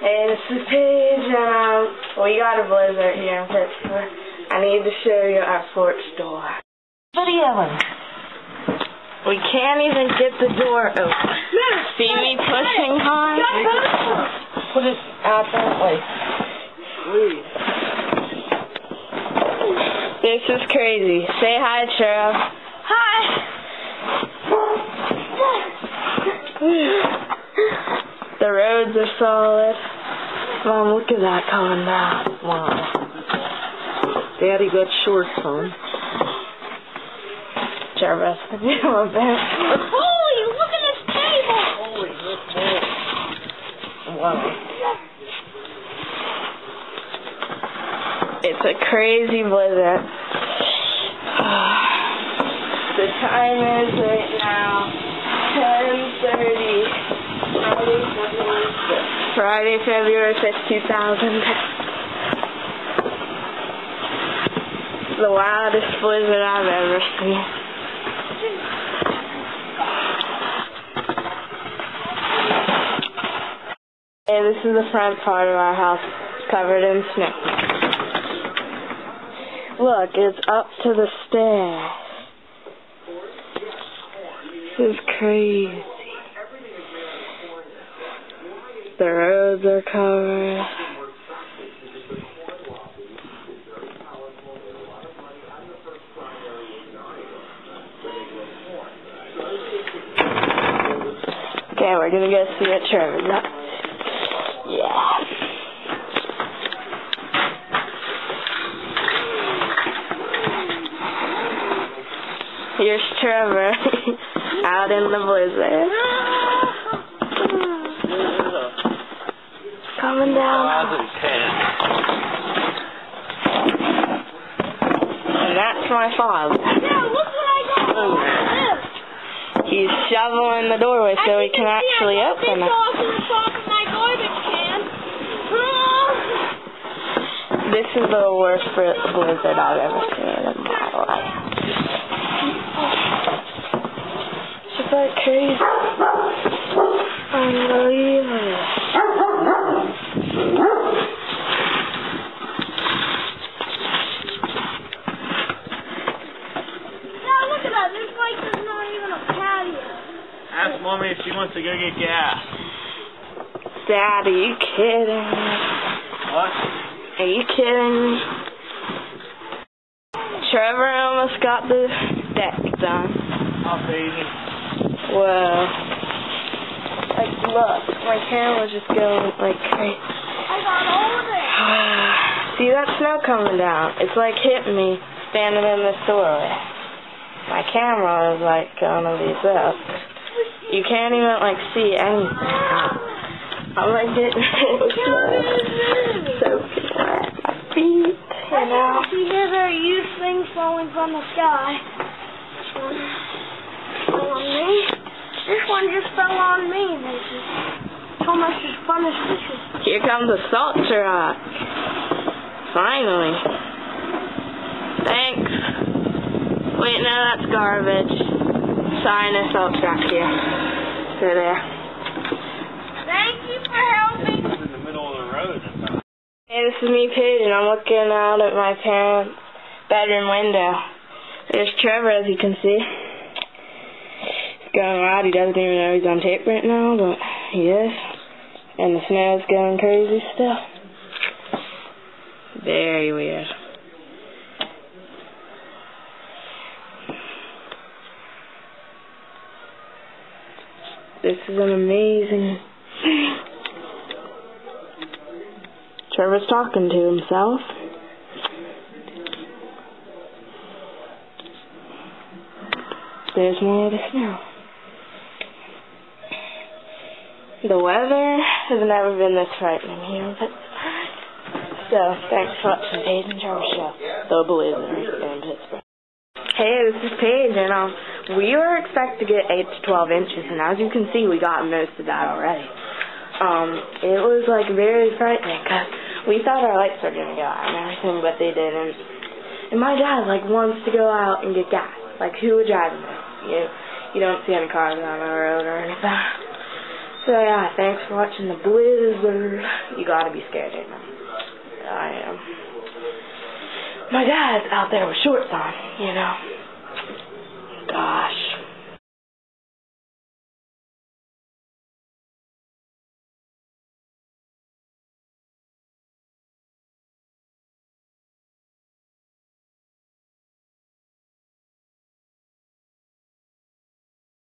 Hey, this is Paige, and we got a blizzard here in Pittsburgh. I need to show you our porch door. Videoing. We can't even get the door open. See me pushing hard? Put it out that way. This is crazy. Say hi, Trev. Hi. The roads are solid. Mom, look at that coming down. Wow. Daddy got shorts on. Trevor, my best. Holy, look at this table. Holy, look at wow. It's a crazy blizzard. The time is right now 10:30. Friday, February 5th, 2000. The wildest blizzard I've ever seen. Hey, this is the front part of our house, covered in snow. Look, it's up to the stairs. This is crazy. The roads are covered. Okay, we're gonna go see what Trevor's up. Yeah. Here's Trevor out in the blizzard. Coming down. And that's my father. Yeah, look what I got. He's shoveling the doorway so he can actually open it. This is the worst blizzard I've ever seen in my life. It's just like crazy. Unbelievable. Ask Mommy if she wants to go get gas. Dad, are you kidding me? What? Are you kidding me? Trevor almost got the deck done. Oh, baby. Whoa. Like, look, my camera's just going like crazy. I got all of it. See that snow coming down? It's like hitting me standing in this doorway. My camera is like gonna be up. You can't even like see anything. I'm like getting soaking wet. My feet, you know. See, here there are huge things falling from the sky. Fell on me. This one just fell on me. It's almost as fun as fishing. Here comes a salt truck. Finally. Thanks. Wait, no, that's garbage. Sorry, no salt truck here. Go there. Thank you for helping. In the middle of the road. Hey, this is me, Paige, and I'm looking out at my parents' bedroom window. There's Trevor, as you can see. He's going wild. He doesn't even know he's on tape right now, but he is. And the snow's going crazy still. Very weird. This is an amazing... Trevor's talking to himself. There's more of the snow. The weather has never been this frightening here in Pittsburgh. So, thanks for watching Paige and Trevor's show, The Blizzard in Pittsburgh. Hey, this is Paige, and we were expected to get 8 to 12 inches, and as you can see, we got most of that already. It was like very frightening, because we thought our lights were going to go out and everything, but they didn't. And my dad, like, wants to go out and get gas. Like, who would drive this? You don't see any cars on the road or anything. So yeah, thanks for watching the blizzard. You gotta be scared, ain't you? I am. My dad's out there with shorts on, you know.